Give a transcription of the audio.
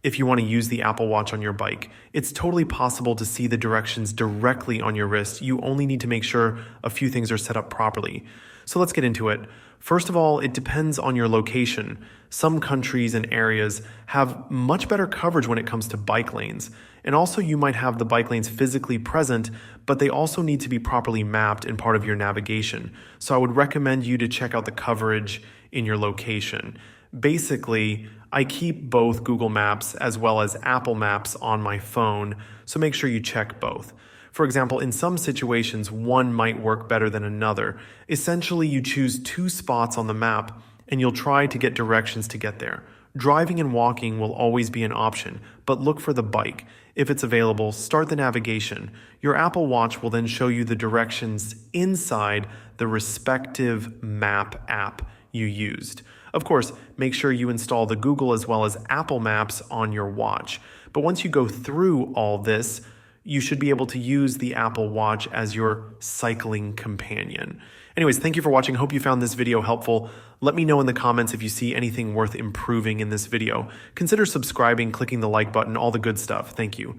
if you want to use the Apple Watch on your bike. It's totally possible to see the directions directly on your wrist. You only need to make sure a few things are set up properly. So let's get into it. First of all, it depends on your location. Some countries and areas have much better coverage when it comes to bike lanes. And also you might have the bike lanes physically present, but they also need to be properly mapped in part of your navigation. So I would recommend you to check out the coverage in your location. Basically, I keep both Google Maps as well as Apple Maps on my phone, so make sure you check both. For example, in some situations, one might work better than another. Essentially, you choose two spots on the map and you'll try to get directions to get there. Driving and walking will always be an option, but look for the bike. If it's available, start the navigation. Your Apple Watch will then show you the directions inside the respective map app you used. Of course, make sure you install the Google as well as Apple Maps on your watch. But once you go through all this, you should be able to use the Apple Watch as your cycling companion. Anyways, thank you for watching. Hope you found this video helpful. Let me know in the comments if you see anything worth improving in this video. Consider subscribing, clicking the like button, all the good stuff. Thank you.